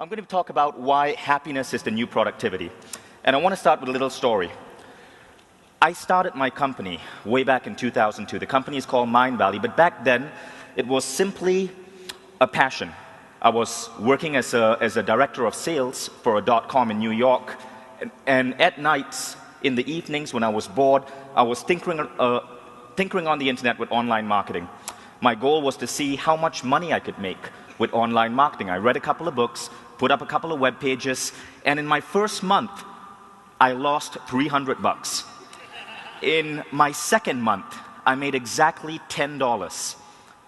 I'm going to talk about why happiness is the new productivity. And I want to start with a little story. I started my company way back in 2002. The company is called Mindvalley, but back then it was simply a passion. I was working as a director of sales for a .com in New York, and at nights, in the evenings when I was bored, I was tinkering on the internet with online marketing. My goal was to see how much money I could make with online marketing. I read a couple of books, put up a couple of web pages, and in my first month, I lost $300. In my second month, I made exactly $10.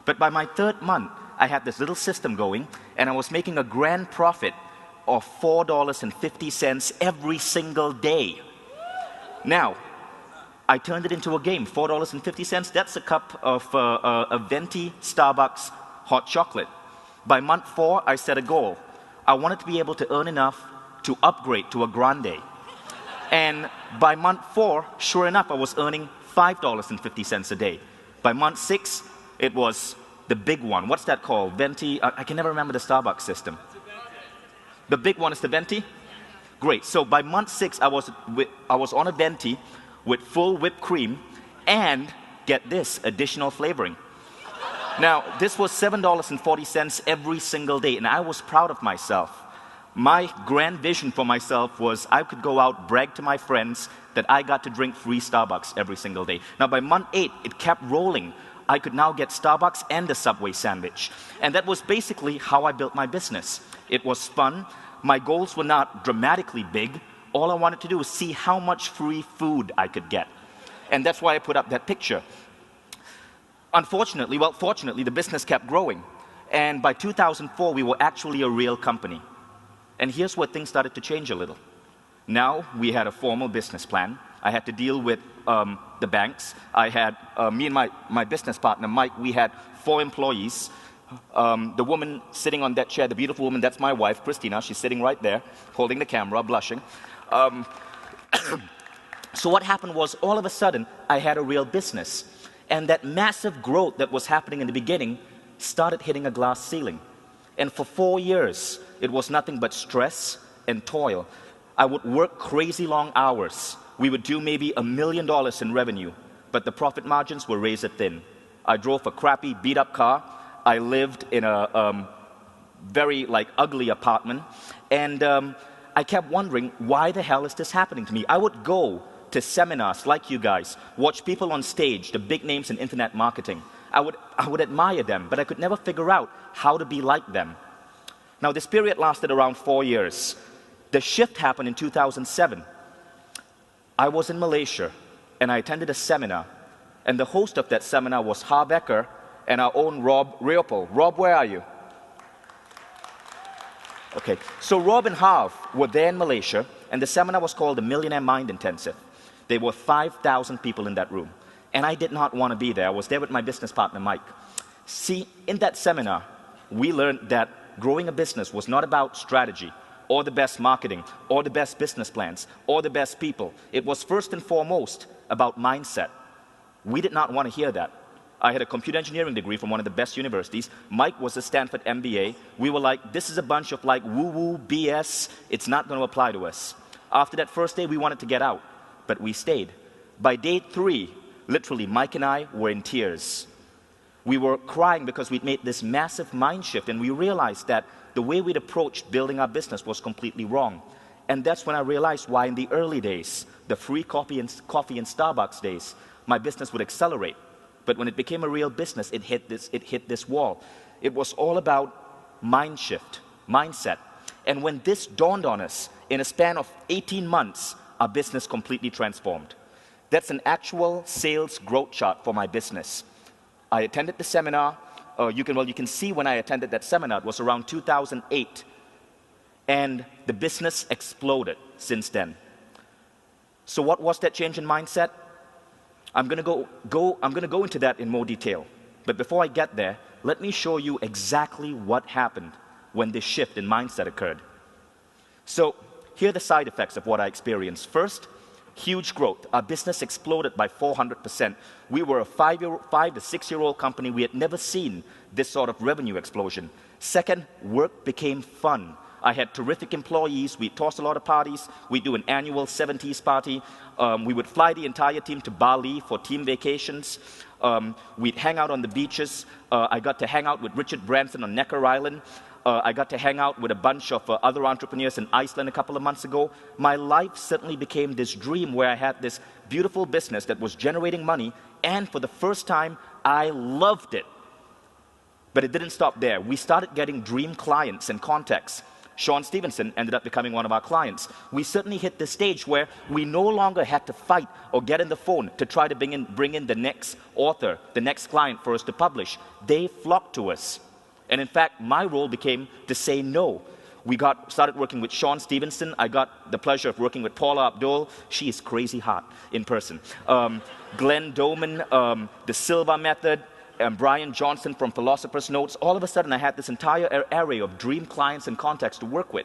But by my third month, I had this little system going, and I was making a grand profit of $4.50 every single day. Now, I turned it into a game. $4.50, that's a cup of a venti Starbucks hot chocolate. By month 4, I set a goal. I wanted to be able to earn enough to upgrade to a grande. And by month 4, sure enough, I was earning $5.50 a day. By month 6, it was the big one. What's that called? Venti? I can never remember the Starbucks system. The big one is the venti? Great. So by month 6, I was on a venti with full whipped cream and, get this, additional flavoring. Now, this was $7.40 every single day, and I was proud of myself. My grand vision for myself was I could go out, brag to my friends that I got to drink free Starbucks every single day. Now, by month 8, it kept rolling. I could now get Starbucks and a Subway sandwich. And that was basically how I built my business. It was fun. My goals were not dramatically big. All I wanted to do was see how much free food I could get. And that's why I put up that picture. Unfortunately, well, fortunately, the business kept growing. And by 2004, we were actually a real company. And here's where things started to change a little. Now, we had a formal business plan. I had to deal with the banks. I had, me and my business partner, Mike, we had 4 employees. The woman sitting on that chair, the beautiful woman, that's my wife, Christina. She's sitting right there, holding the camera, blushing. So what happened was, all of a sudden, I had a real business. And that massive growth that was happening in the beginning started hitting a glass ceiling. And for 4 years, it was nothing but stress and toil. I would work crazy long hours. We would do maybe $1 million in revenue, but the profit margins were razor thin. I drove a crappy, beat-up car. I lived in a very ugly apartment, and I kept wondering, why the hell is this happening to me? I would go to seminars like you guys, watch people on stage, the big names in internet marketing. I would admire them, but I could never figure out how to be like them. Now, this period lasted around 4 years. The shift happened in 2007. I was in Malaysia, and I attended a seminar, and the host of that seminar was Ha Becker and our own Rob Riopel. Rob, where are you? Okay, so Rob and Harv were there in Malaysia, and the seminar was called the Millionaire Mind Intensive. There were 5,000 people in that room, and I did not want to be there. I was there with my business partner, Mike. See, in that seminar, we learned that growing a business was not about strategy, or the best marketing, or the best business plans, or the best people. It was first and foremost about mindset. We did not want to hear that. I had a computer engineering degree from one of the best universities. Mike was a Stanford MBA. We were like, this is a bunch of woo-woo BS. It's not going to apply to us. After that first day, we wanted to get out, but we stayed. By day 3, literally, Mike and I were in tears. We were crying because we'd made this massive mind shift, and we realized that the way we'd approached building our business was completely wrong. And that's when I realized why in the early days, the free coffee and Starbucks days, my business would accelerate. But when it became a real business, it hit this wall. It was all about mind shift, mindset. And when this dawned on us, in a span of 18 months, our business completely transformed. That's an actual sales growth chart for my business. I attended the seminar. You can see when I attended that seminar, it was around 2008. And the business exploded since then. So what was that change in mindset? I'm going to go into that in more detail. But before I get there, let me show you exactly what happened when this shift in mindset occurred. So here are the side effects of what I experienced. First, huge growth. Our business exploded by 400%. We were a 5 to 6-year-old company. We had never seen this sort of revenue explosion. Second, work became fun. I had terrific employees. We tossed a lot of parties. We do an annual 70s party. We would fly the entire team to Bali for team vacations. We'd hang out on the beaches. I got to hang out with Richard Branson on Necker Island. I got to hang out with a bunch of other entrepreneurs in Iceland a couple of months ago. My life suddenly became this dream where I had this beautiful business that was generating money, and for the first time, I loved it. But it didn't stop there. We started getting dream clients and contacts. Sean Stephenson ended up becoming one of our clients. We certainly hit the stage where we no longer had to fight or get in the phone to try to bring in the next author, the next client for us to publish. They flocked to us. And in fact, my role became to say no. We started working with Sean Stephenson. I got the pleasure of working with Paula Abdul. She is crazy hot in person. Glenn Doman, the Silva Method, and Brian Johnson from Philosopher's Notes. All of a sudden, I had this entire array of dream clients and contacts to work with.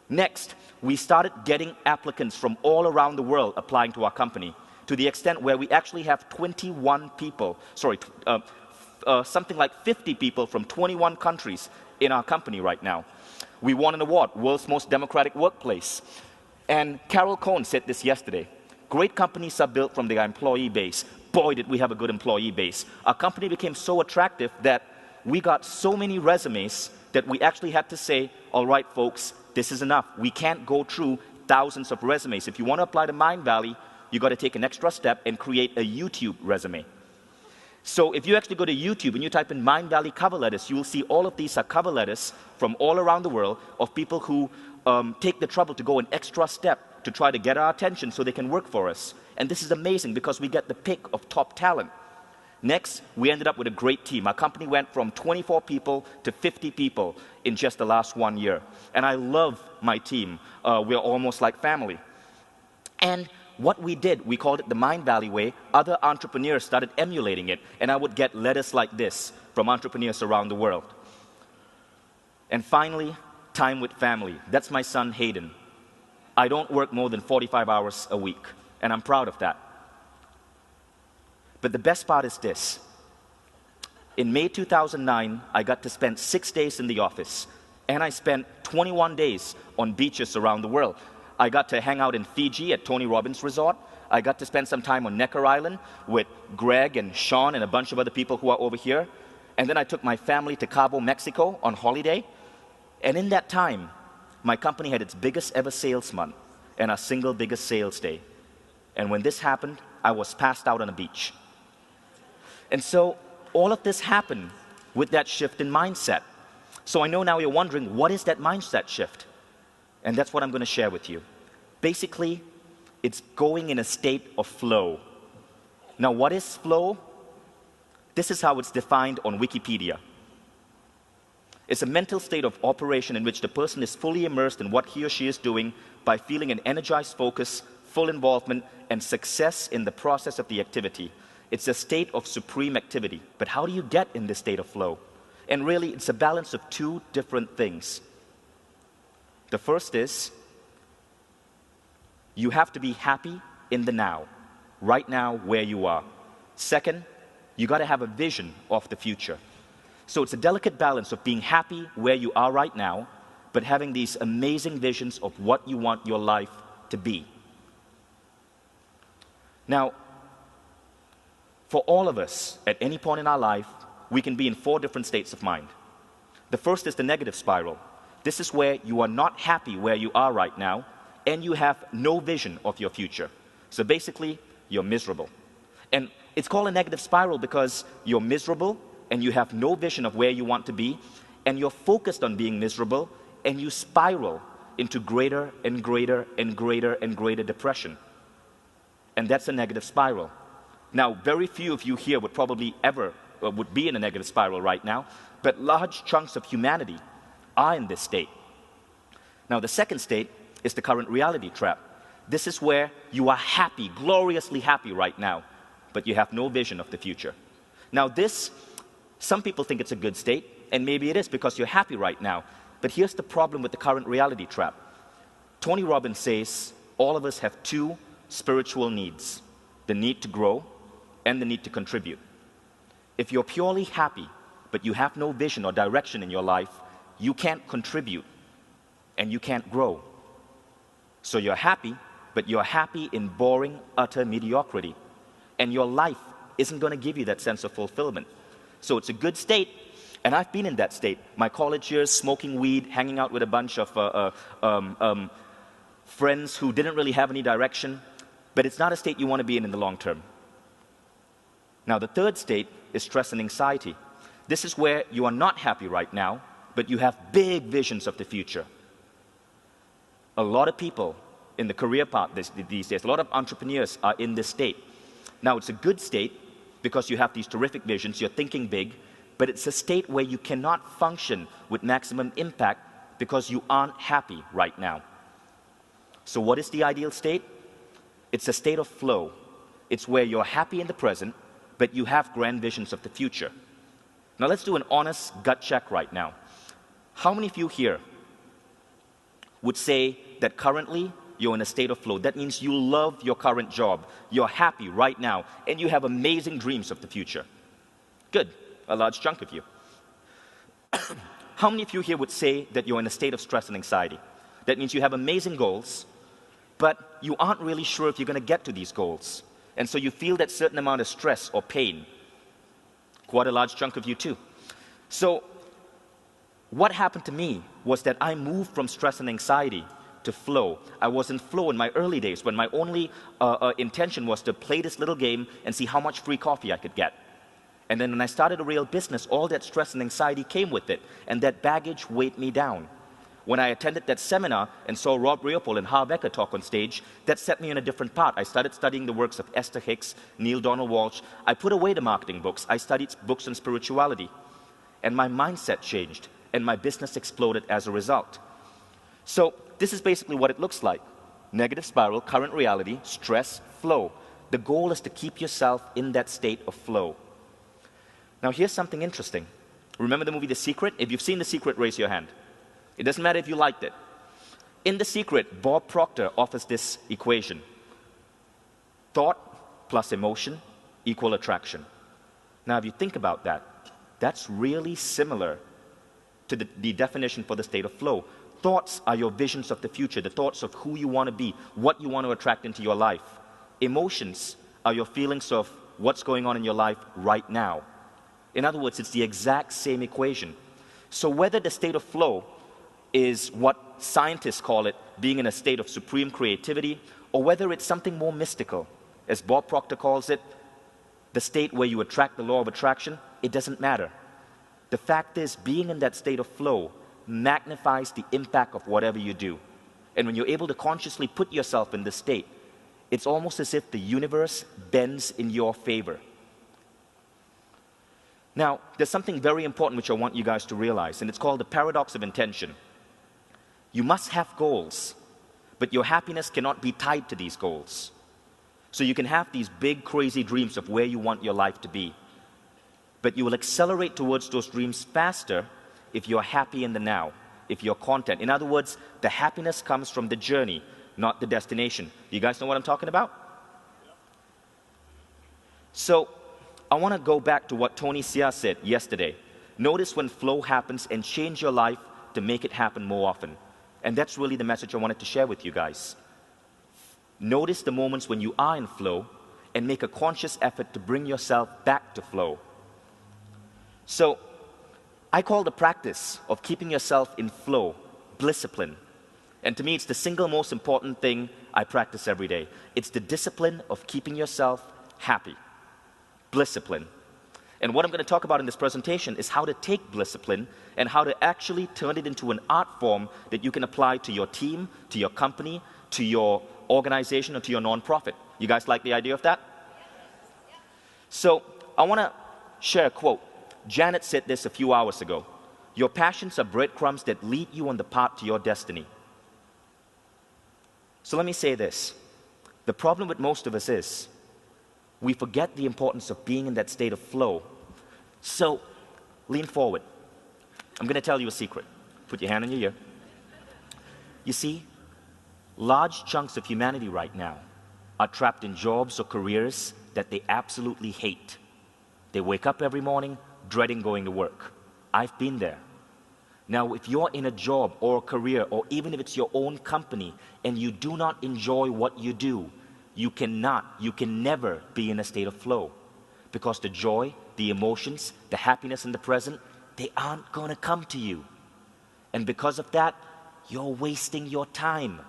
Next, we started getting applicants from all around the world applying to our company, to the extent where we actually have 21 people, something like 50 people from 21 countries in our company right now. We won an award, World's Most Democratic Workplace. And Carol Cohn said this yesterday. Great companies are built from their employee base. Boy, did we have a good employee base. Our company became so attractive that we got so many resumes that we actually had to say, all right, folks, this is enough. We can't go through thousands of resumes. If you want to apply to Mindvalley, you got to take an extra step and create a YouTube resume. So if you actually go to YouTube and you type in Mindvalley cover letters, you will see all of these are cover letters from all around the world of people who take the trouble to go an extra step to try to get our attention so they can work for us. And this is amazing because we get the pick of top talent. Next, we ended up with a great team. Our company went from 24 people to 50 people in just the last 1 year. And I love my team. We're almost like family. And what we did, we called it the Mindvalley way. Other entrepreneurs started emulating it. And I would get letters like this from entrepreneurs around the world. And finally, time with family. That's my son, Hayden. I don't work more than 45 hours a week. And I'm proud of that. But the best part is this. In May 2009, I got to spend 6 days in the office. And I spent 21 days on beaches around the world. I got to hang out in Fiji at Tony Robbins Resort. I got to spend some time on Necker Island with Greg and Sean and a bunch of other people who are over here. And then I took my family to Cabo, Mexico on holiday. And in that time, my company had its biggest ever sales month and our single biggest sales day. And when this happened, I was passed out on a beach. And so all of this happened with that shift in mindset. So I know now you're wondering, what is that mindset shift? And that's what I'm going to share with you. Basically, it's going in a state of flow. Now, what is flow? This is how it's defined on Wikipedia. It's a mental state of operation in which the person is fully immersed in what he or she is doing by feeling an energized focus, full involvement, and success in the process of the activity. It's a state of supreme activity. But how do you get in this state of flow? And really, it's a balance of two different things. The first is, you have to be happy in the now, right now where you are. Second, you got to have a vision of the future. So it's a delicate balance of being happy where you are right now, but having these amazing visions of what you want your life to be. Now, for all of us, at any point in our life, we can be in 4 different states of mind. The first is the negative spiral. This is where you are not happy where you are right now, and you have no vision of your future. So basically, you're miserable. And it's called a negative spiral because you're miserable, and you have no vision of where you want to be, and you're focused on being miserable, and you spiral into greater and greater and greater and greater depression. And that's a negative spiral. Now, very few of you here would probably ever would be in a negative spiral right now, but large chunks of humanity are in this state. Now, the second state is the current reality trap. This is where you are happy, gloriously happy right now, but you have no vision of the future. Now, some people think it's a good state, and maybe it is because you're happy right now. But here's the problem with the current reality trap. Tony Robbins says all of us have 2 spiritual needs: the need to grow and the need to contribute. If you're purely happy, but you have no vision or direction in your life, you can't contribute. and you can't grow. So you're happy, but you're happy in boring, utter mediocrity. And your life isn't going to give you that sense of fulfillment. So it's a good state, and I've been in that state. My college years, smoking weed, hanging out with a bunch of friends who didn't really have any direction, but it's not a state you want to be in the long term. Now, the third state is stress and anxiety. This is where you are not happy right now, but you have big visions of the future. A lot of people in the career path these days, a lot of entrepreneurs are in this state. Now, it's a good state because you have these terrific visions, you're thinking big, but it's a state where you cannot function with maximum impact because you aren't happy right now. So what is the ideal state? It's a state of flow. It's where you're happy in the present, but you have grand visions of the future. Now let's do an honest gut check right now. How many of you here would say that currently you're in a state of flow? That means you love your current job, you're happy right now, and you have amazing dreams of the future. Good, a large chunk of you. How many of you here would say that you're in a state of stress and anxiety? That means you have amazing goals, but you aren't really sure if you're going to get to these goals. And so you feel that certain amount of stress or pain. Quite a large chunk of you too. So what happened to me was that I moved from stress and anxiety to flow. I was in flow in my early days when my only intention was to play this little game and see how much free coffee I could get. And then when I started a real business, all that stress and anxiety came with it, and that baggage weighed me down. When I attended that seminar and saw Rob Leopold and Harv Eker talk on stage, that set me on a different path. I started studying the works of Esther Hicks, Neil Donald Walsh. I put away the marketing books. I studied books on spirituality. And my mindset changed, and my business exploded as a result. So this is basically what it looks like. Negative spiral, current reality, stress, flow. The goal is to keep yourself in that state of flow. Now here's something interesting. Remember the movie The Secret? If you've seen The Secret, raise your hand. It doesn't matter if you liked it. In The Secret, Bob Proctor offers this equation. Thought plus emotion equal attraction. Now if you think about that, that's really similar to the definition for the state of flow. Thoughts are your visions of the future, the thoughts of who you want to be, what you want to attract into your life. Emotions are your feelings of what's going on in your life right now. In other words, it's the exact same equation. So whether the state of flow is what scientists call it, being in a state of supreme creativity, or whether it's something more mystical, as Bob Proctor calls it, the state where you attract the law of attraction, it doesn't matter. The fact is, being in that state of flow magnifies the impact of whatever you do. And when you're able to consciously put yourself in this state, it's almost as if the universe bends in your favor. Now, there's something very important which I want you guys to realize, and it's called the paradox of intention. You must have goals, but your happiness cannot be tied to these goals. So you can have these big, crazy dreams of where you want your life to be, but you will accelerate towards those dreams faster if you're happy in the now, if you're content. In other words, the happiness comes from the journey, not the destination. You guys know what I'm talking about? So I want to go back to what Tony Hsieh said yesterday. Notice when flow happens and change your life to make it happen more often. And that's really the message I wanted to share with you guys. Notice the moments when you are in flow and make a conscious effort to bring yourself back to flow. So I call the practice of keeping yourself in flow blisscipline. And to me, it's the single most important thing I practice every day. It's the discipline of keeping yourself happy. Blisscipline. And what I'm going to talk about in this presentation is how to take blisscipline and how to actually turn it into an art form that you can apply to your team, to your company, to your organization, or to your nonprofit. You guys like the idea of that? So I want to share a quote. Janet said this a few hours ago. Your passions are breadcrumbs that lead you on the path to your destiny. So let me say this. The problem with most of us is we forget the importance of being in that state of flow. So lean forward. I'm going to tell you a secret. Put your hand on your ear. You see, large chunks of humanity right now are trapped in jobs or careers that they absolutely hate. They wake up every morning dreading going to work. I've been there. Now, if you're in a job or a career, or even if it's your own company, and you do not enjoy what you do, you can never be in a state of flow. Because the joy, the emotions, the happiness in the present, they aren't going to come to you. And because of that, you're wasting your time.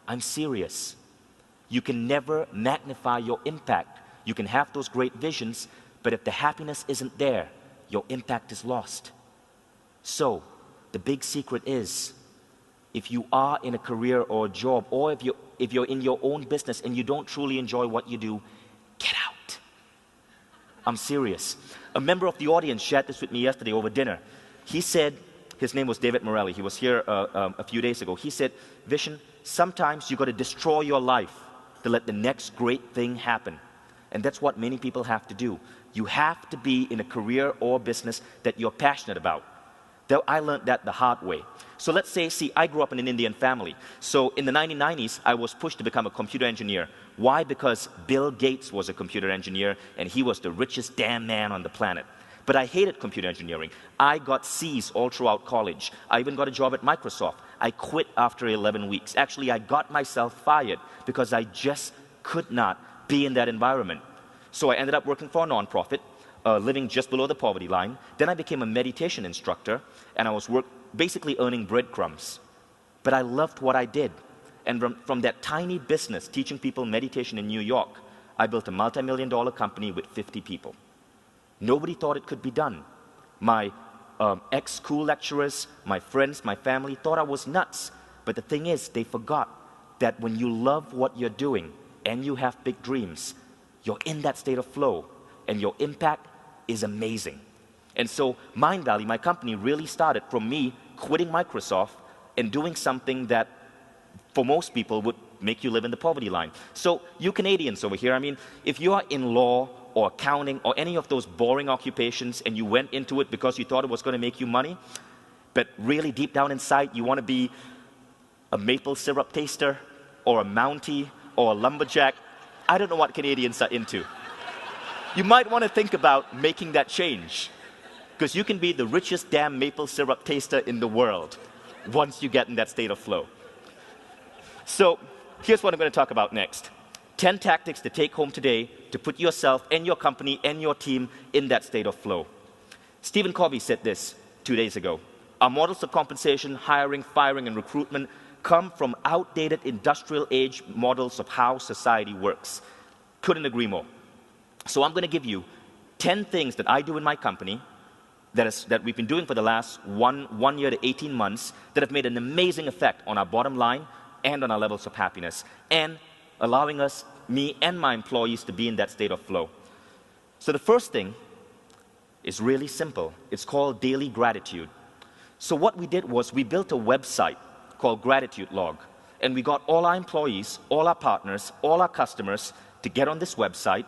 I'm serious. You can never magnify your impact. You can have those great visions, but if the happiness isn't there, your impact is lost. So, the big secret is, if you are in a career or a job, or if you're in your own business and you don't truly enjoy what you do, get out. I'm serious. A member of the audience shared this with me yesterday over dinner. He said, his name was David Morelli, he was here a few days ago. He said, Vishen, sometimes you got to destroy your life to let the next great thing happen. And that's what many people have to do. You have to be in a career or business that you're passionate about. I learned that the hard way. So let's say, I grew up in an Indian family. So in the 1990s, I was pushed to become a computer engineer. Why? Because Bill Gates was a computer engineer, and he was the richest damn man on the planet. But I hated computer engineering. I got C's all throughout college. I even got a job at Microsoft. I quit after 11 weeks. Actually, I got myself fired because I just could not be in that environment. So I ended up working for a nonprofit, living just below the poverty line. Then I became a meditation instructor, and I was basically earning breadcrumbs. But I loved what I did. And from that tiny business, teaching people meditation in New York, I built a multi-million-dollar company with 50 people. Nobody thought it could be done. My ex-school lecturers, my friends, my family thought I was nuts. But the thing is, they forgot that when you love what you're doing and you have big dreams, you're in that state of flow, and your impact is amazing. And so Mindvalley, my company, really started from me quitting Microsoft and doing something that for most people would make you live in the poverty line. So you Canadians over here, I mean, if you are in law or accounting or any of those boring occupations and you went into it because you thought it was going to make you money, but really deep down inside you want to be a maple syrup taster or a Mountie or a lumberjack, I don't know what Canadians are into. You might want to think about making that change, because you can be the richest damn maple syrup taster in the world once you get in that state of flow. So here's what I'm going to talk about next. 10 tactics to take home today to put yourself and your company and your team in that state of flow. Stephen Covey said this 2 days ago. Our models of compensation, hiring, firing, and recruitment come from outdated industrial age models of how society works. Couldn't agree more. So I'm going to give you 10 things that I do in my company that we've been doing for the last one year to 18 months that have made an amazing effect on our bottom line and on our levels of happiness, and allowing us, me and my employees, to be in that state of flow. So the first thing is really simple. It's called daily gratitude. So what we did was we built a website called Gratitude Log, and we got all our employees, all our partners, all our customers to get on this website,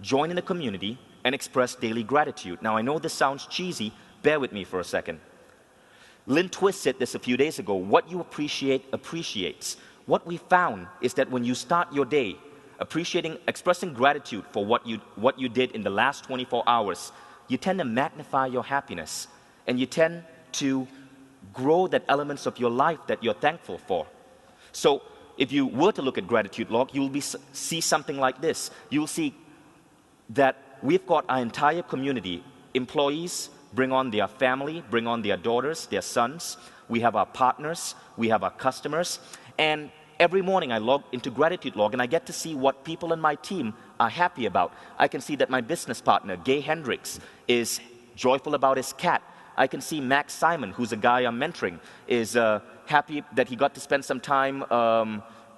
join in a community, and express daily gratitude. Now, I know this sounds cheesy. Bear with me for a second. Lynn Twist said this a few days ago. What you appreciate appreciates. What we found is that when you start your day expressing gratitude for what you did in the last 24 hours, you tend to magnify your happiness, and you tend to grow that elements of your life that you're thankful for. So if you were to look at Gratitude Log, you will see something like this. You'll see that we've got our entire community. Employees bring on their family, bring on their daughters, their sons. We have our partners, we have our customers, and every morning I log into Gratitude Log and I get to see what people in my team are happy about. I can see that my business partner, Gay Hendricks, is joyful about his cat. I can see Max Simon, who's a guy I'm mentoring, is happy that he got to spend some time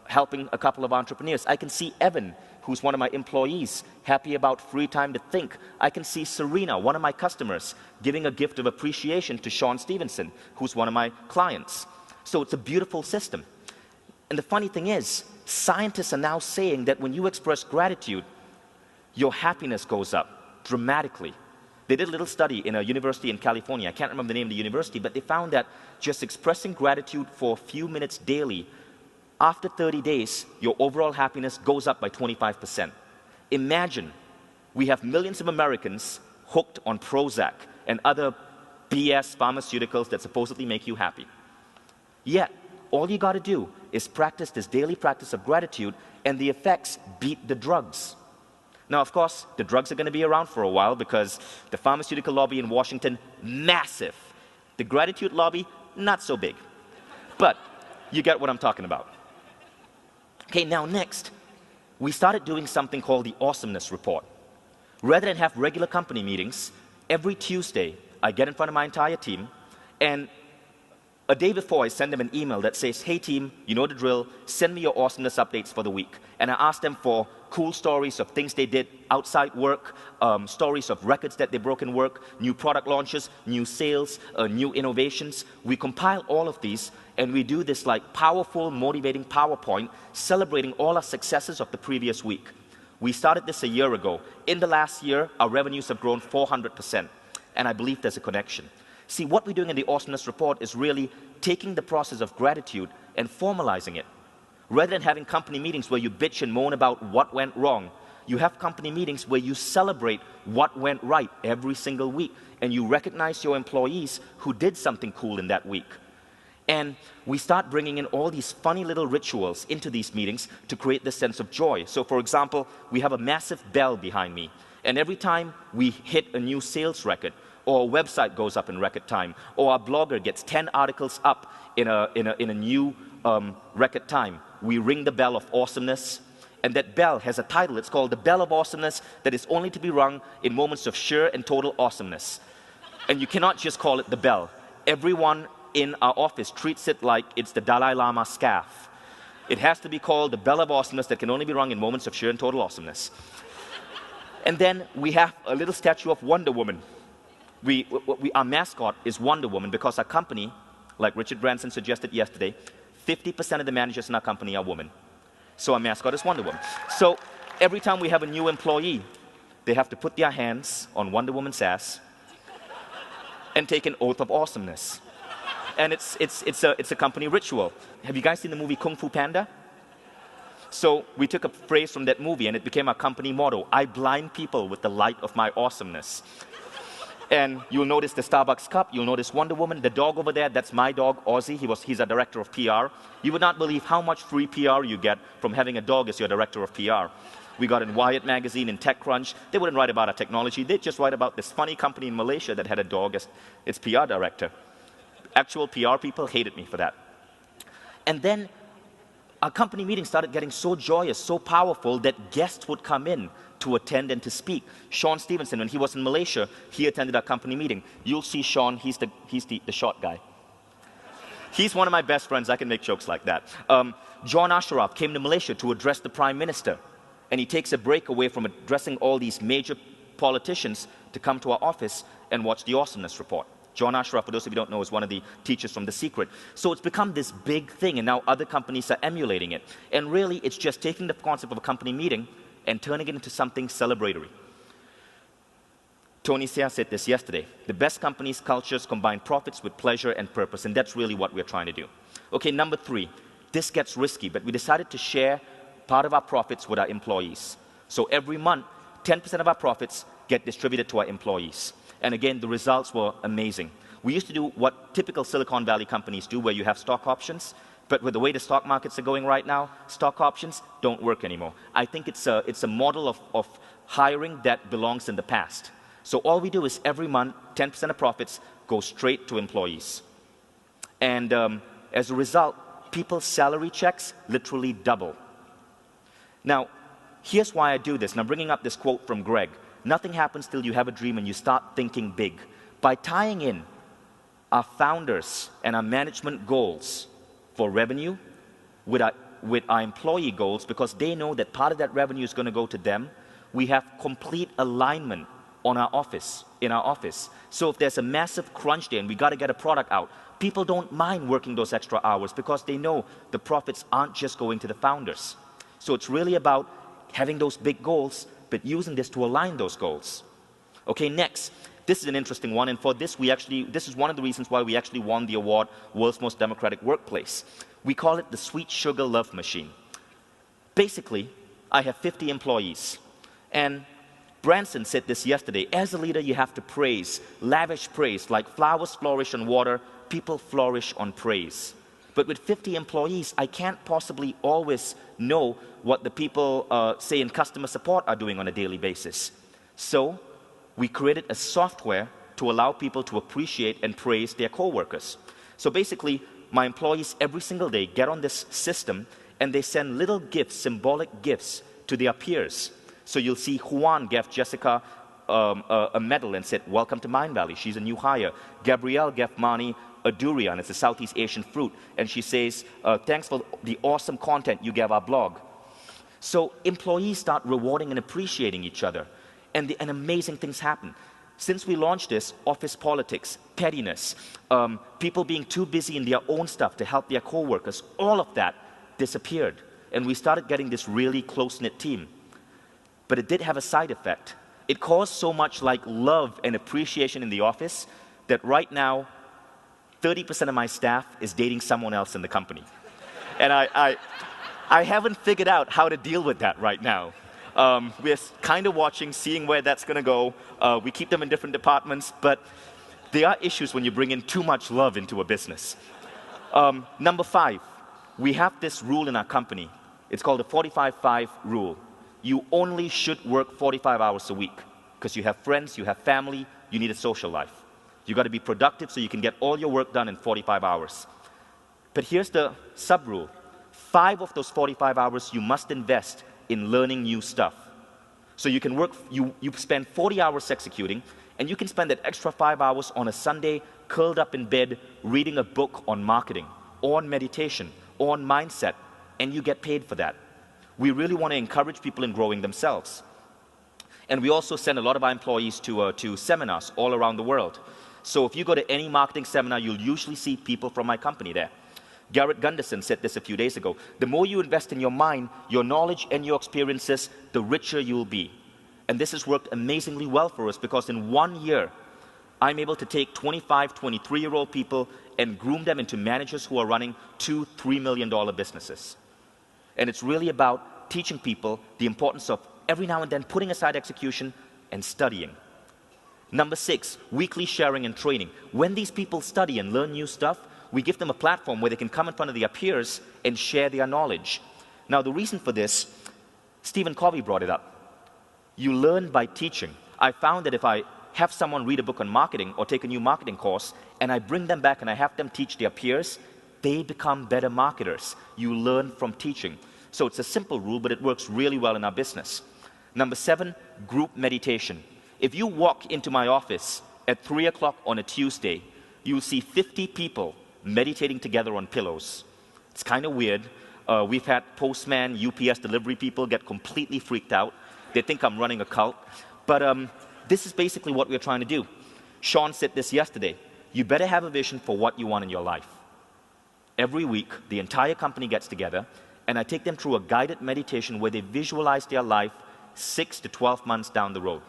helping a couple of entrepreneurs. I can see Evan, who's one of my employees, happy about free time to think. I can see Serena, one of my customers, giving a gift of appreciation to Sean Stephenson, who's one of my clients. So it's a beautiful system. And the funny thing is, scientists are now saying that when you express gratitude, your happiness goes up dramatically. They did a little study in a university in California. I can't remember the name of the university, but they found that just expressing gratitude for a few minutes daily, after 30 days, your overall happiness goes up by 25%. Imagine we have millions of Americans hooked on Prozac and other BS pharmaceuticals that supposedly make you happy. Yet, all you got to do is practice this daily practice of gratitude, and the effects beat the drugs. Now, of course, the drugs are going to be around for a while because the pharmaceutical lobby in Washington, massive. The gratitude lobby, not so big. But you get what I'm talking about. Okay, now next, we started doing something called the Awesomeness Report. Rather than have regular company meetings, every Tuesday, I get in front of my entire team, and a day before, I send them an email that says, hey team, you know the drill, send me your awesomeness updates for the week. And I ask them for cool stories of things they did outside work, stories of records that they broke in work, new product launches, new sales, new innovations. We compile all of these, and we do this like powerful, motivating PowerPoint, celebrating all our successes of the previous week. We started this a year ago. In the last year, our revenues have grown 400%, and I believe there's a connection. See, what we're doing in the Awesomeness Report is really taking the process of gratitude and formalizing it. Rather than having company meetings where you bitch and moan about what went wrong, you have company meetings where you celebrate what went right every single week, and you recognize your employees who did something cool in that week. And we start bringing in all these funny little rituals into these meetings to create this sense of joy. So for example, we have a massive bell behind me, and every time we hit a new sales record, or a website goes up in record time, or our blogger gets 10 articles up in a new record time, we ring the bell of awesomeness, and that bell has a title. It's called the Bell of Awesomeness, that is only to be rung in moments of sheer and total awesomeness. And you cannot just call it the bell. Everyone in our office treats it like it's the Dalai Lama scarf. It has to be called the Bell of Awesomeness that can only be rung in moments of sheer and total awesomeness. And then we have a little statue of Wonder Woman. Our mascot is Wonder Woman because our company, like Richard Branson suggested yesterday, 50% of the managers in our company are women. So our mascot is Wonder Woman. So every time we have a new employee, they have to put their hands on Wonder Woman's ass and take an oath of awesomeness. And it's a company ritual. Have you guys seen the movie Kung Fu Panda? So we took a phrase from that movie and it became our company motto. I blind people with the light of my awesomeness. And you'll notice the Starbucks cup, you'll notice Wonder Woman, the dog over there, that's my dog, Ozzy, he's a director of PR. You would not believe how much free PR you get from having a dog as your director of PR. We got in Wired magazine, in TechCrunch. They wouldn't write about our technology, they'd just write about this funny company in Malaysia that had a dog as its PR director. Actual PR people hated me for that. And then our company meeting started getting so joyous, so powerful that guests would come in to attend and to speak. Sean Stephenson, when he was in Malaysia, he attended our company meeting. You'll see Sean, he's the short guy. He's one of my best friends, I can make jokes like that. John Ashraf came to Malaysia to address the Prime Minister, and he takes a break away from addressing all these major politicians to come to our office and watch the Awesomeness Report. John Ashraf, for those of you who don't know, is one of the teachers from The Secret. So it's become this big thing, and now other companies are emulating it. And really, it's just taking the concept of a company meeting and turning it into something celebratory. Tony Hsieh said this yesterday. The best companies' cultures combine profits with pleasure and purpose, and that's really what we're trying to do. Okay, number 3. This gets risky, but we decided to share part of our profits with our employees. So every month, 10% of our profits get distributed to our employees. And again, the results were amazing. We used to do what typical Silicon Valley companies do, where you have stock options. But with the way the stock markets are going right now, stock options don't work anymore. I think it's a model of hiring that belongs in the past. So all we do is every month, 10% of profits go straight to employees. And as a result, people's salary checks literally double. Now, here's why I do this. And I'm bringing up this quote from Greg. Nothing happens till you have a dream and you start thinking big. By tying in our founders and our management goals for revenue with our employee goals, because they know that part of that revenue is going to go to them, we have complete alignment in our office. So if there's a massive crunch day and we got to get a product out, people don't mind working those extra hours because they know the profits aren't just going to the founders. So it's really about having those big goals, but using this to align those goals. Okay, next. This is an interesting one, and for this, this is one of the reasons why we actually won the award, World's Most Democratic Workplace. We call it the Sweet Sugar Love Machine. Basically, I have 50 employees, and Branson said this yesterday, as a leader you have to praise, lavish praise, like flowers flourish on water, people flourish on praise. But with 50 employees, I can't possibly always know what the people, say in customer support, are doing on a daily basis. So we created a software to allow people to appreciate and praise their coworkers. So basically, my employees every single day get on this system and they send little gifts, symbolic gifts, to their peers. So you'll see Juan gave Jessica a medal and said, welcome to Mindvalley, she's a new hire. Gabrielle gave Mani a durian, it's a Southeast Asian fruit, and she says, thanks for the awesome content you gave our blog. So employees start rewarding and appreciating each other, and amazing things happen. Since we launched this, office politics, pettiness, people being too busy in their own stuff to help their coworkers, all of that disappeared. And we started getting this really close-knit team. But it did have a side effect. It caused so much like love and appreciation in the office that right now, 30% of my staff is dating someone else in the company. And I haven't figured out how to deal with that right now. We're kind of watching, seeing where that's going to go. We keep them in different departments, but there are issues when you bring in too much love into a business. Number 5, we have this rule in our company. It's called the 45-5 rule. You only should work 45 hours a week because you have friends, you have family, you need a social life. You got to be productive so you can get all your work done in 45 hours. But here's the sub-rule. 5 of those 45 hours you must invest in learning new stuff. So you can work, you spend 40 hours executing, and you can spend that extra 5 hours on a Sunday curled up in bed reading a book on marketing, or on meditation, or on mindset, and you get paid for that. We really want to encourage people in growing themselves. And we also send a lot of our employees to seminars all around the world. So if you go to any marketing seminar, you'll usually see people from my company there. Garrett Gunderson said this a few days ago. The more you invest in your mind, your knowledge, and your experiences, the richer you'll be. And this has worked amazingly well for us because in 1 year, I'm able to take 25, 23-year-old people and groom them into managers who are running $2, $3 million businesses. And it's really about teaching people the importance of every now and then putting aside execution and studying. Number 6, weekly sharing and training. When these people study and learn new stuff, we give them a platform where they can come in front of their peers and share their knowledge. Now, the reason for this, Stephen Covey brought it up. You learn by teaching. I found that if I have someone read a book on marketing or take a new marketing course, and I bring them back and I have them teach their peers, they become better marketers. You learn from teaching. So it's a simple rule, but it works really well in our business. Number 7, group meditation. If you walk into my office at 3 o'clock on a Tuesday, you'll see 50 people meditating together on pillows. It's kind of weird. We've had postman, UPS delivery people get completely freaked out. They think I'm running a cult. But this is basically what we're trying to do. Sean said this yesterday. You better have a vision for what you want in your life. Every week, the entire company gets together, and I take them through a guided meditation where they visualize their life 6 to 12 months down the road.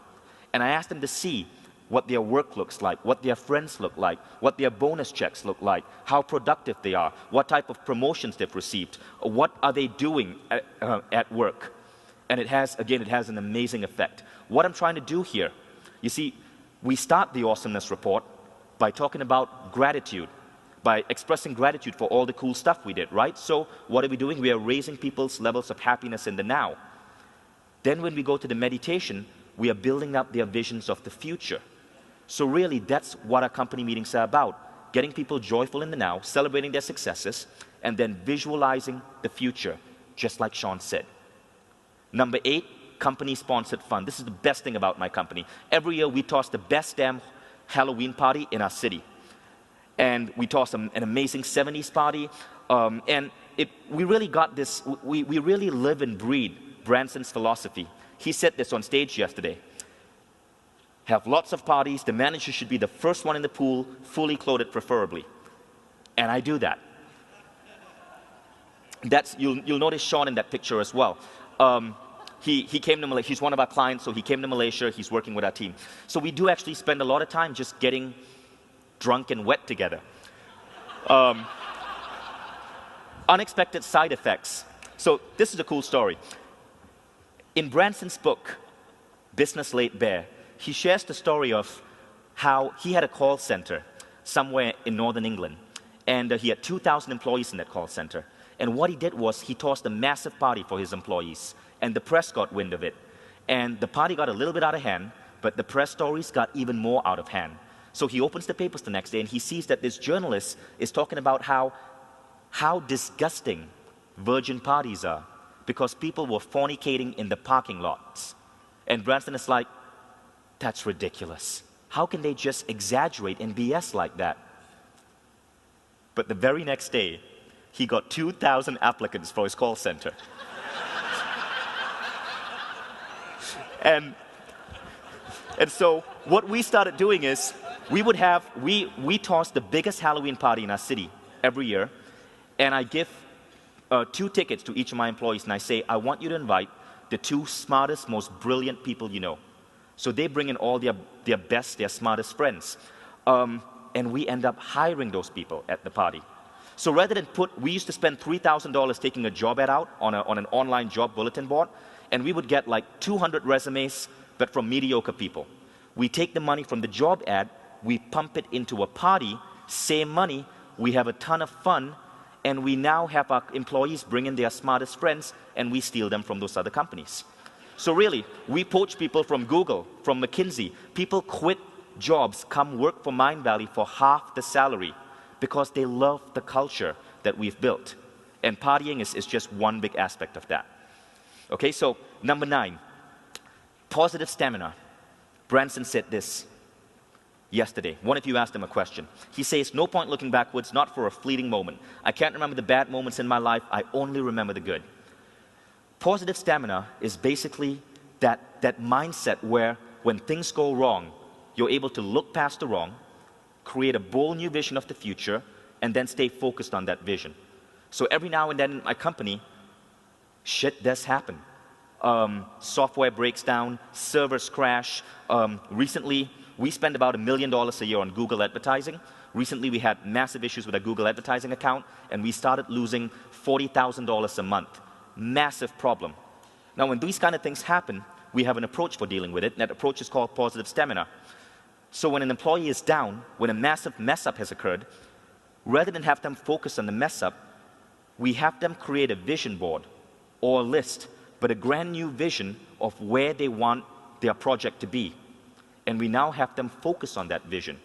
And I ask them to see what their work looks like, what their friends look like, what their bonus checks look like, how productive they are, what type of promotions they've received, what are they doing at work. And it has an amazing effect. What I'm trying to do here, you see, we start the awesomeness report by talking about gratitude, by expressing gratitude for all the cool stuff we did, right? So what are we doing? We are raising people's levels of happiness in the now. Then when we go to the meditation, we are building up their visions of the future. So really, that's what our company meetings are about. Getting people joyful in the now, celebrating their successes, and then visualizing the future, just like Sean said. Number 8, company-sponsored fun. This is the best thing about my company. Every year, we toss the best damn Halloween party in our city. And we toss an amazing 70s party. We really got this, we really live and breathe Branson's philosophy. He said this on stage yesterday. Have lots of parties. The manager should be the first one in the pool, fully clothed preferably. And I do that. You'll notice Sean in that picture as well. He came to Malaysia. He's one of our clients, so he came to Malaysia. He's working with our team. So we do actually spend a lot of time just getting drunk and wet together. Unexpected side effects. So this is a cool story. In Branson's book, business laid bare. He shares the story of how he had a call center somewhere in northern England, and he had 2,000 employees in that call center. And what he did was he tossed a massive party for his employees, and the press got wind of it. And the party got a little bit out of hand, but the press stories got even more out of hand. So he opens the papers the next day, and he sees that this journalist is talking about how disgusting virgin parties are, because people were fornicating in the parking lots. And Branson is like, that's ridiculous. How can they just exaggerate and BS like that? But the very next day, he got 2,000 applicants for his call center. And so what we started doing is we tossed the biggest Halloween party in our city every year, and I give 2 tickets to each of my employees, and I say, I want you to invite the 2 smartest, most brilliant people you know. So they bring in all their best, their smartest friends. And we end up hiring those people at the party. So rather than we used to spend $3,000 taking a job ad out on an online job bulletin board, and we would get like 200 resumes, but from mediocre people. We take the money from the job ad, we pump it into a party, same money, we have a ton of fun, and we now have our employees bring in their smartest friends, and we steal them from those other companies. So really, we poach people from Google, from McKinsey. People quit jobs, come work for Mindvalley for half the salary because they love the culture that we've built. And partying is just one big aspect of that. Okay, so number 9, positive stamina. Branson said this yesterday. One of you asked him a question. He says, no point looking backwards, not for a fleeting moment. I can't remember the bad moments in my life. I only remember the good. Positive stamina is basically that mindset where when things go wrong, you're able to look past the wrong, create a bold new vision of the future, and then stay focused on that vision. So every now and then in my company, shit does happen. Software breaks down, servers crash. Recently, we spend about $1 million a year on Google advertising. Recently, we had massive issues with our Google advertising account, and we started losing $40,000 a month. Massive problem. Now, when these kind of things happen, we have an approach for dealing with it, and that approach is called positive stamina. So when an employee is down, when a massive mess-up has occurred, rather than have them focus on the mess-up, we have them create a vision board or a list, but a brand new vision of where they want their project to be. And we now have them focus on that vision.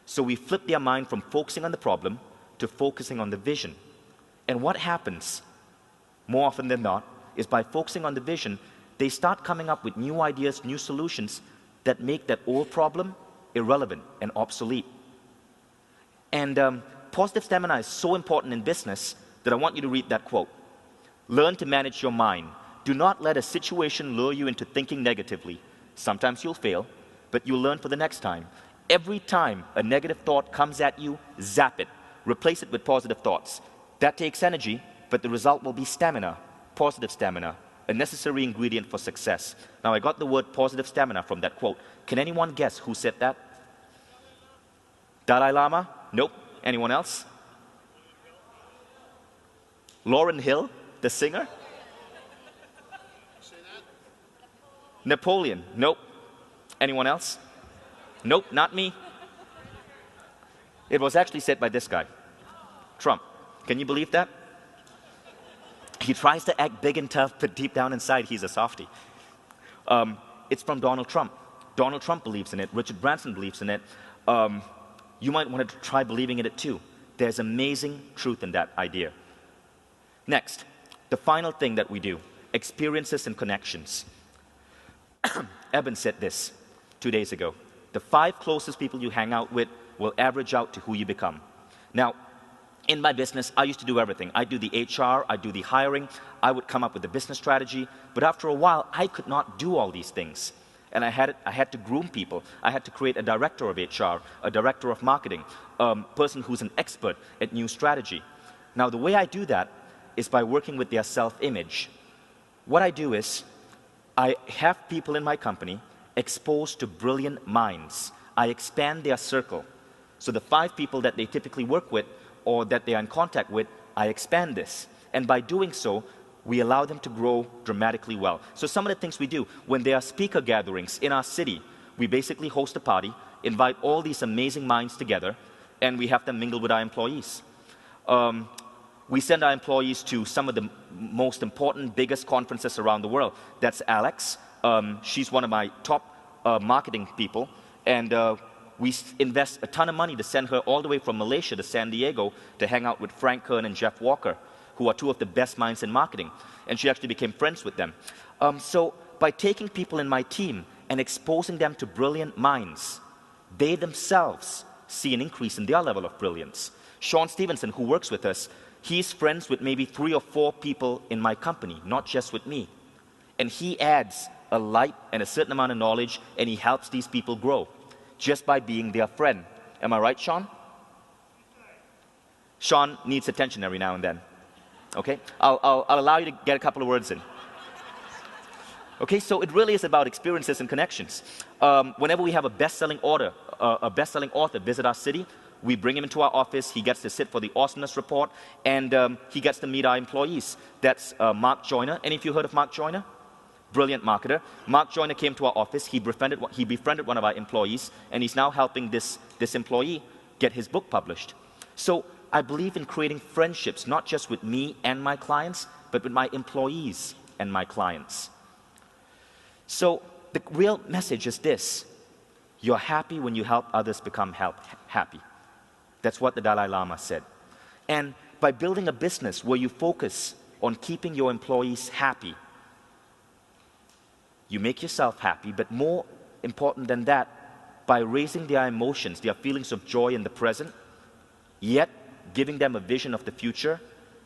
So we flip their mind from focusing on the problem to focusing on the vision. And what happens, more often than not, is by focusing on the vision, they start coming up with new ideas, new solutions that make that old problem irrelevant and obsolete. And positive stamina is so important in business that I want you to read that quote. Learn to manage your mind. Do not let a situation lure you into thinking negatively. Sometimes you'll fail, but you'll learn for the next time. Every time a negative thought comes at you, zap it. Replace it with positive thoughts. That takes energy, but the result will be stamina, positive stamina, a necessary ingredient for success. Now, I got the word positive stamina from that quote. Can anyone guess who said that? Dalai Lama? Nope. Anyone else? Lauryn Hill, the singer? Napoleon? Nope. Anyone else? Nope, not me. It was actually said by this guy, Trump. Can you believe that? He tries to act big and tough, but deep down inside, he's a softie. It's from Donald Trump. Donald Trump believes in it. Richard Branson believes in it. You might want to try believing in it too. There's amazing truth in that idea. Next, the final thing that we do, experiences and connections. Eben said this 2 days ago. The 5 closest people you hang out with will average out to who you become. Now, in my business, I used to do everything. I do the HR, I do the hiring, I would come up with a business strategy, but after a while, I could not do all these things. And I had to groom people. I had to create a director of HR, a director of marketing, a person who's an expert at new strategy. Now, the way I do that is by working with their self-image. What I do is, I have people in my company exposed to brilliant minds. I expand their circle. So the 5 people that they typically work with or that they are in contact with, I expand this. And by doing so, we allow them to grow dramatically well. So some of the things we do, when there are speaker gatherings in our city, we basically host a party, invite all these amazing minds together, and we have them mingle with our employees. We send our employees to some of the most important, biggest conferences around the world. That's Alex. She's one of my top marketing people, and we invest a ton of money to send her all the way from Malaysia to San Diego to hang out with Frank Kern and Jeff Walker, who are two of the best minds in marketing. And she actually became friends with them. So by taking people in my team and exposing them to brilliant minds, they themselves see an increase in their level of brilliance. Sean Stephenson, who works with us, he's friends with maybe 3 or 4 people in my company, not just with me. And he adds a light and a certain amount of knowledge, and he helps these people grow just by being their friend. Am I right, Sean? Sean needs attention every now and then. Okay? I'll allow you to get a couple of words in. Okay, so it really is about experiences and connections. Whenever we have a best-selling author visit our city, we bring him into our office. He gets to sit for the awesomeness report, and he gets to meet our employees. That's Mark Joyner. Any of you heard of Mark Joyner? Brilliant marketer. Mark Joyner came to our office. He befriended one of our employees, and he's now helping this employee get his book published. So I believe in creating friendships, not just with me and my clients, but with my employees and my clients. So the real message is this: you're happy when you help others become happy. That's what the Dalai Lama said. And by building a business where you focus on keeping your employees happy, you make yourself happy, but more important than that, by raising their emotions, their feelings of joy in the present, yet giving them a vision of the future,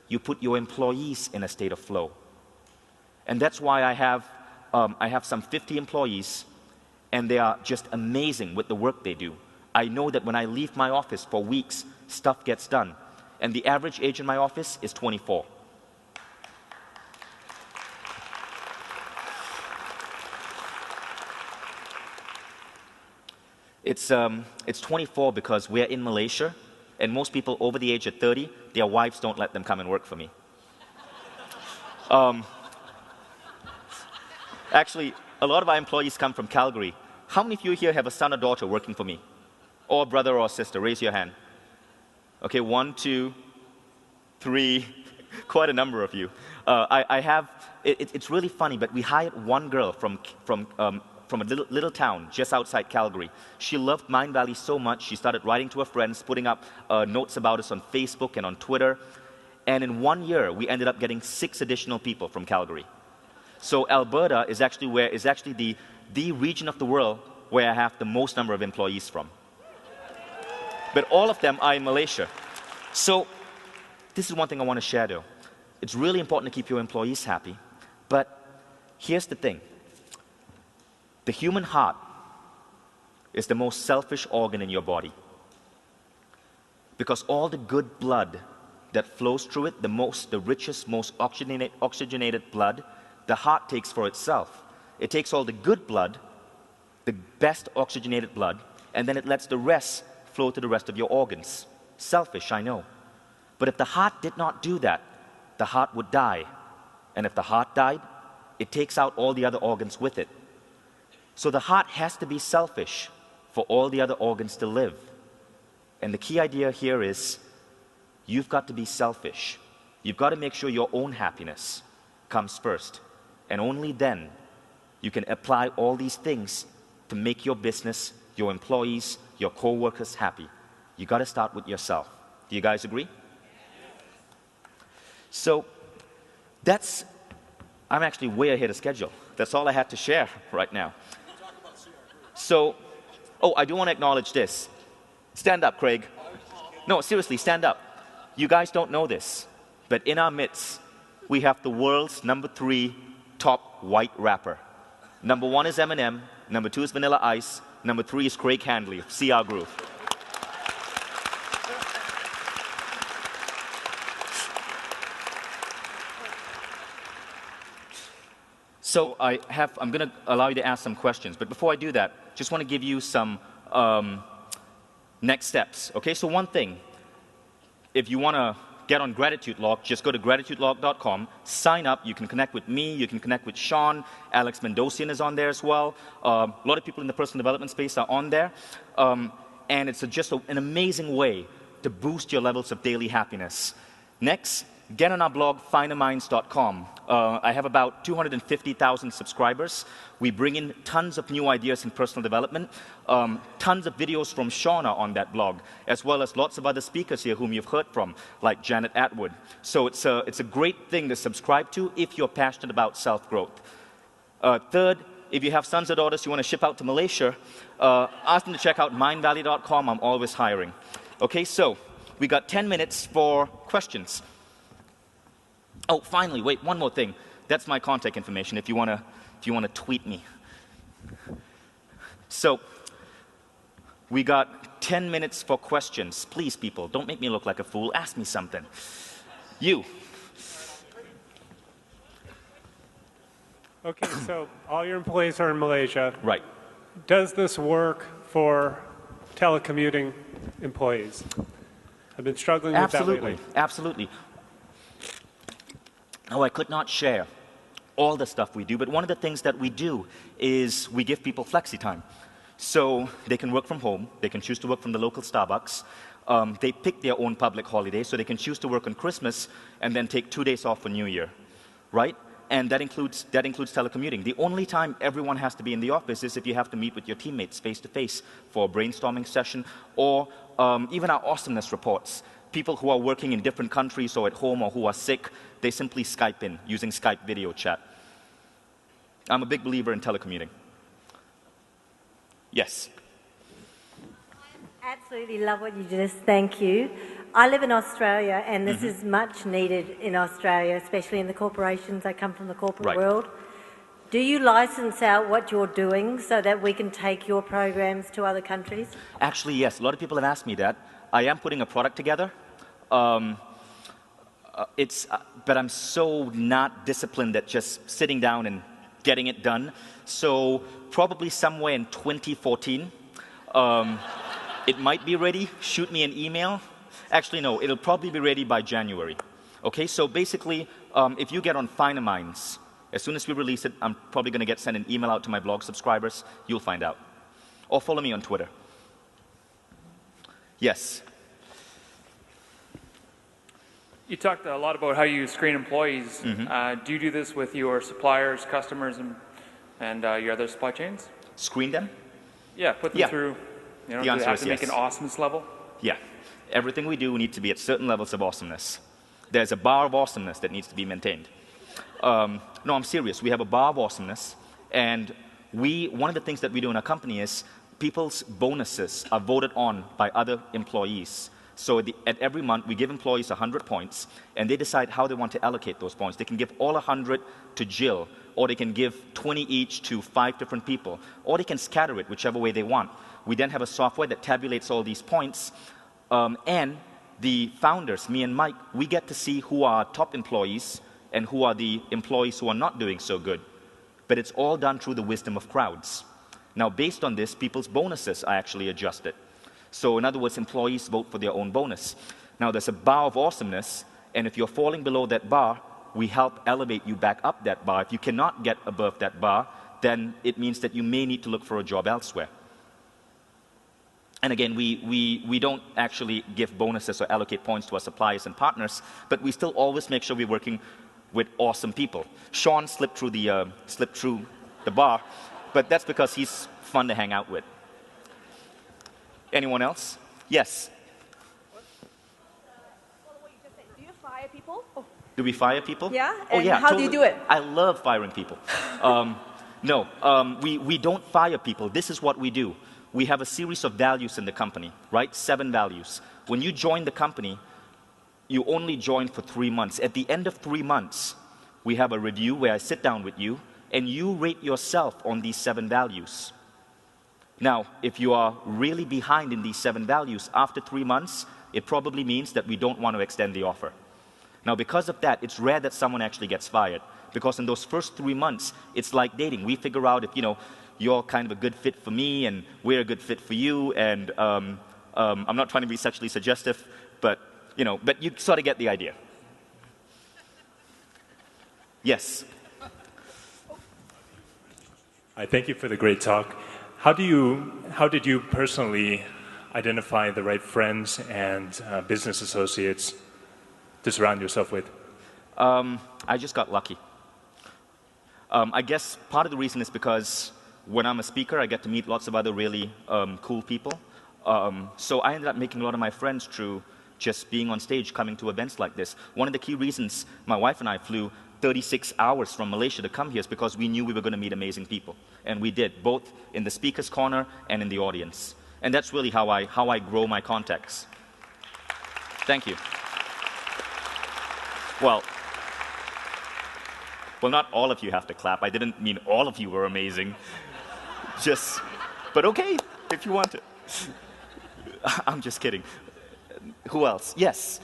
you put your employees in a state of flow. And that's why I have some 50 employees, and they are just amazing with the work they do. I know that when I leave my office for weeks, stuff gets done. And the average age in my office is 24. It's 24 because we're in Malaysia, and most people over the age of 30, their wives don't let them come and work for me. Actually, a lot of our employees come from Calgary. How many of you here have a son or daughter working for me? Or a brother or a sister? Raise your hand. Okay, 1, 2, 3, quite a number of you. It's really funny, but we hired one girl from a little town just outside Calgary. She loved Mindvalley so much, she started writing to her friends, putting up notes about us on Facebook and on Twitter. And in 1 year, we ended up getting 6 additional people from Calgary. So Alberta is actually the region of the world where I have the most number of employees from. But all of them are in Malaysia. So this is one thing I want to share though. It's really important to keep your employees happy. But here's the thing. The human heart is the most selfish organ in your body. Because all the good blood that flows through it, the richest, most oxygenated blood, the heart takes for itself. It takes all the good blood, the best oxygenated blood, and then it lets the rest flow to the rest of your organs. Selfish, I know. But if the heart did not do that, the heart would die. And if the heart died, it takes out all the other organs with it. So the heart has to be selfish for all the other organs to live. And the key idea here is, you've got to be selfish. You've got to make sure your own happiness comes first. And only then you can apply all these things to make your business, your employees, your co-workers happy. You got to start with yourself. Do you guys agree? So I'm actually way ahead of schedule. That's all I had to share right now. So, I do want to acknowledge this. Stand up, Craig. No, seriously, stand up. You guys don't know this, but in our midst, we have the world's number 3 top white rapper. Number 1 is Eminem, number 2 is Vanilla Ice, number 3 is Craig Handley of CR Groove. So I'm going to allow you to ask some questions, but before I do that, just want to give you some next steps. Okay, so one thing, if you want to get on Gratitude Log, just go to gratitudelog.com, sign up. You can connect with me, you can connect with Sean. Alex Mendocian is on there as well. A lot of people in the personal development space are on there. And it's just an amazing way to boost your levels of daily happiness. Next, get on our blog, finderminds.com. I have about 250,000 subscribers. We bring in tons of new ideas in personal development. Tons of videos from Sean are on that blog, as well as lots of other speakers here whom you've heard from, like Janet Atwood. So it's a great thing to subscribe to if you're passionate about self-growth. Third, if you have sons or daughters you want to ship out to Malaysia, ask them to check out mindvalley.com. I'm always hiring. Okay, so we got 10 minutes for questions. Oh, finally, wait, one more thing. That's my contact information if you want to tweet me. So, we got 10 minutes for questions. Please, people, don't make me look like a fool. Ask me something. You. Okay, so all your employees are in Malaysia. Right. Does this work for telecommuting employees? I've been struggling with that lately. Absolutely. Oh, I could not share all the stuff we do, but one of the things that we do is we give people flexi time. So they can work from home, they can choose to work from the local Starbucks, they pick their own public holiday, so they can choose to work on Christmas and then take 2 days off for New Year, right? And that includes telecommuting. The only time everyone has to be in the office is if you have to meet with your teammates face-to-face for a brainstorming session, or even our awesomeness reports. People who are working in different countries or at home or who are sick, they simply Skype in using Skype video chat. I'm a big believer in telecommuting. Yes? I absolutely love what you just, thank you. I live in Australia and this is much needed in Australia, especially in the corporations. I come from the corporate world. Do you license out what you're doing so that we can take your programs to other countries? Actually, yes. A lot of people have asked me that. I am putting a product together. But I'm so not disciplined at just sitting down and getting it done. So probably somewhere in 2014, it might be ready. Shoot me an email. Actually, no, it'll probably be ready by January. Okay, so basically, if you get on Finer Minds, as soon as we release it, I'm probably going to send an email out to my blog subscribers. You'll find out. Or follow me on Twitter. Yes? You talked a lot about how you screen employees. Do you do this with your suppliers, customers, and your other supply chains? Screen them? Yeah, put them through. You know, do they have to make an awesomeness level? Yeah. Everything we do, we need to be at certain levels of awesomeness. There's a bar of awesomeness that needs to be maintained. No, I'm serious. We have a bar of awesomeness, and one of the things that we do in our company is people's bonuses are voted on by other employees. So at every month, we give employees 100 points, and they decide how they want to allocate those points. They can give all 100 to Jill, or they can give 20 each to 5 different people, or they can scatter it whichever way they want. We then have a software that tabulates all these points, and the founders, me and Mike, we get to see who are top employees and who are the employees who are not doing so good. But it's all done through the wisdom of crowds. Now, based on this, people's bonuses are actually adjusted. So in other words, employees vote for their own bonus. Now, there's a bar of awesomeness, and if you're falling below that bar, we help elevate you back up that bar. If you cannot get above that bar, then it means that you may need to look for a job elsewhere. And again, we don't actually give bonuses or allocate points to our suppliers and partners, but we still always make sure we're working with awesome people. Sean slipped through the bar, but that's because he's fun to hang out with. Anyone else? Yes? What you just said. Do you fire people? Oh. Do we fire people? Yeah? Oh, and yeah, how totally. do you do it? I love firing people. No, we don't fire people. This is what we do. We have a series of values in the company, right? 7 values. When you join the company, you only join for 3 months. At the end of 3 months, we have a review where I sit down with you, and you rate yourself on these 7 values. Now, if you are really behind in these 7 values, after 3 months, it probably means that we don't want to extend the offer. Now, because of that, it's rare that someone actually gets fired, because in those first 3 months, it's like dating. We figure out if, you're kind of a good fit for me, and we're a good fit for you, and I'm not trying to be sexually suggestive, but but you sort of get the idea. Yes. I thank you for the great talk. How did you personally identify the right friends and business associates to surround yourself with? I just got lucky. I guess part of the reason is because when I'm a speaker, I get to meet lots of other really cool people. So I ended up making a lot of my friends through just being on stage, coming to events like this. One of the key reasons my wife and I flew 36 hours from Malaysia to come here is because we knew we were going to meet amazing people. And we did, both in the speaker's corner and in the audience. And that's really how I grow my contacts. Thank you. Well, not all of you have to clap. I didn't mean all of you were amazing. But okay, if you want to. I'm just kidding. Who else? Yes.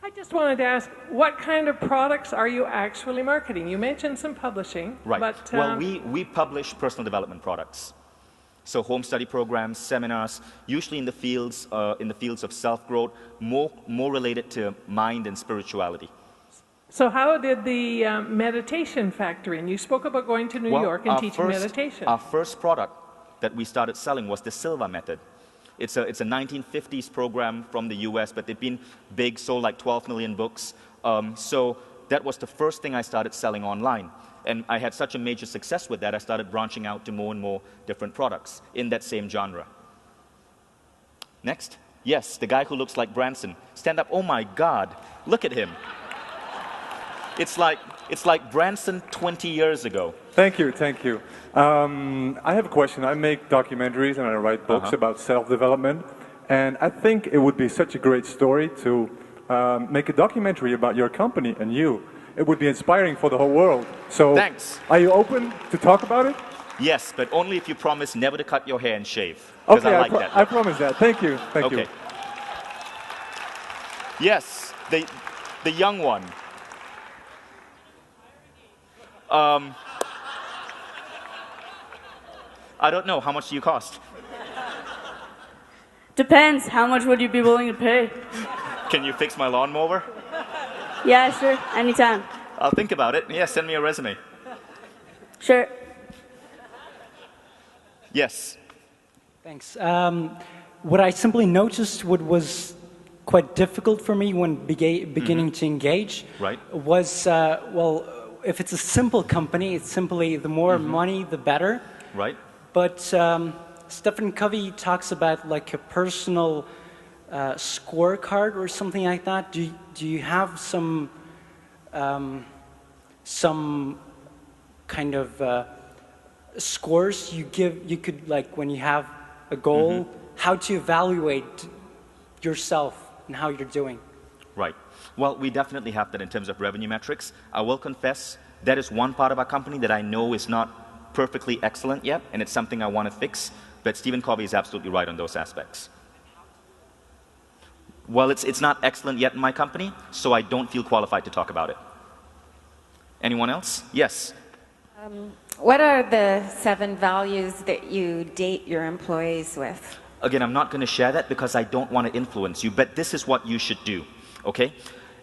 I just wanted to ask, what kind of products are you actually marketing? You mentioned some publishing. Right. But, well, we publish personal development products. So home study programs, seminars, usually in the fields of self-growth, more related to mind and spirituality. So how did the meditation factor in? You spoke about going to New York and teaching meditation. Our first product that we started selling was the Silva method. It's a 1950s program from the US, but they've been big, sold like 12 million books. So that was the first thing I started selling online. And I had such a major success with that, I started branching out to more and more different products in that same genre. Next. Yes, the guy who looks like Branson. Stand up. Oh my God, look at him. It's like Branson 20 years ago. Thank you, thank you. I have a question. I make documentaries and I write books about self-development. And I think it would be such a great story to make a documentary about your company and you. It would be inspiring for the whole world. So, thanks. Are you open to talk about it? Yes, but only if you promise never to cut your hair and shave. Okay, I like that. I promise that. Thank you. Thank you. Yes, the young one. I don't know. How much do you cost? Depends. How much would you be willing to pay? Can you fix my lawnmower? Yeah, sure. Anytime. I'll think about it. Yeah, send me a resume. Sure. Yes. Thanks. What I simply noticed was quite difficult for me when beginning to engage was, well, if it's a simple company, it's simply the more money, the better. Right. But Stephen Covey talks about like a personal scorecard or something like that. Do you have some kind of scores you could, like, when you have a goal, how to evaluate yourself and how you're doing? Right. Well, we definitely have that in terms of revenue metrics. I will confess that is one part of our company that I know is not perfectly excellent yet, and it's something I want to fix. But Stephen Covey is absolutely right on those aspects. Well, it's not excellent yet in my company, so I don't feel qualified to talk about it. Anyone else? Yes. What are the 7 values that you date your employees with? Again, I'm not going to share that because I don't want to influence you, but this is what you should do, okay?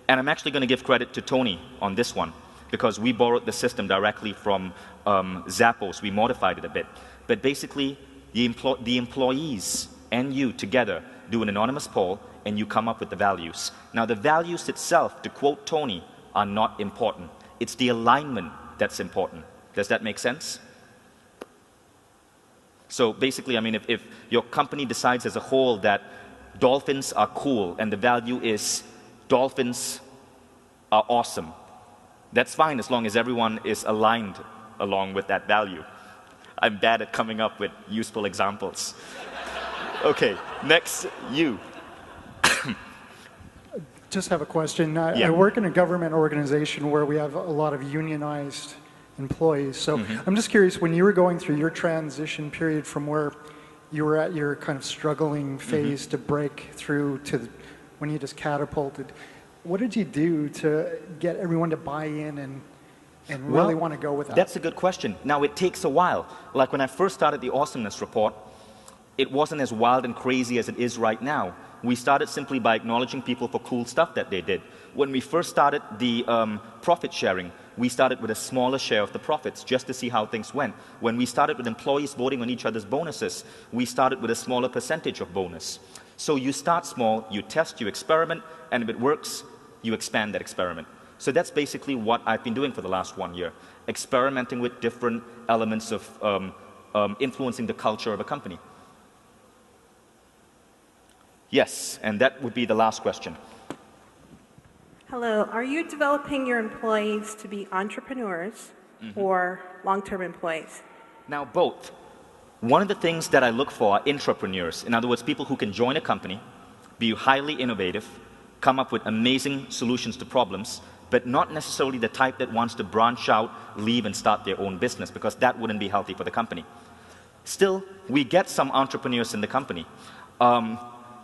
And I'm actually going to give credit to Tony on this one because we borrowed the system directly from Zappos. We modified it a bit. But basically, the employees and you together do an anonymous poll and you come up with the values. Now, the values itself, to quote Tony, are not important. It's the alignment that's important. Does that make sense? So basically, I mean, if your company decides as a whole that dolphins are cool and the value is dolphins are awesome, that's fine as long as everyone is aligned along with that value. I'm bad at coming up with useful examples. Okay, next, you. Just have a question. I work in a government organization where we have a lot of unionized employees. So I'm just curious, when you were going through your transition period from where you were at your kind of struggling phase to break through to when you just catapulted, what did you do to get everyone to buy in and really want to go with that? That's a good question. Now, it takes a while. Like when I first started the Awesomeness Report, it wasn't as wild and crazy as it is right now. We started simply by acknowledging people for cool stuff that they did. When we first started the profit sharing, we started with a smaller share of the profits just to see how things went. When we started with employees voting on each other's bonuses, we started with a smaller percentage of bonus. So you start small, you test, you experiment, and if it works, you expand that experiment. So that's basically what I've been doing for the last 1 year, experimenting with different elements of influencing the culture of a company. Yes, and that would be the last question. Hello. Are you developing your employees to be entrepreneurs or long-term employees? Now, both. One of the things that I look for are intrapreneurs. In other words, people who can join a company, be highly innovative, come up with amazing solutions to problems, but not necessarily the type that wants to branch out, leave, and start their own business, because that wouldn't be healthy for the company. Still, we get some entrepreneurs in the company.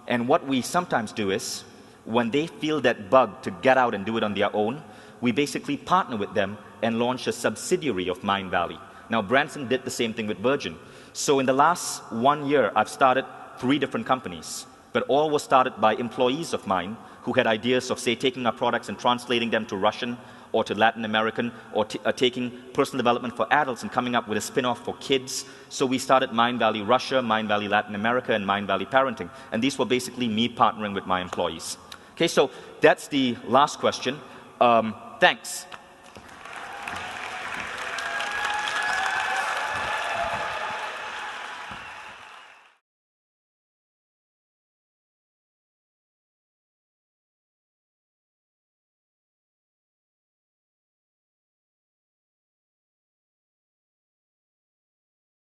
And what we sometimes do is, when they feel that bug to get out and do it on their own, we basically partner with them and launch a subsidiary of Mindvalley. Now, Branson did the same thing with Virgin. So in the last 1 year, I've started 3 different companies, but all were started by employees of mine who had ideas of, say, taking our products and translating them to Russian or to Latin American, or taking personal development for adults and coming up with a spin-off for kids. So we started Mindvalley Russia, Mindvalley Latin America, and Mindvalley Parenting. And these were basically me partnering with my employees. Okay, so that's the last question. Thanks.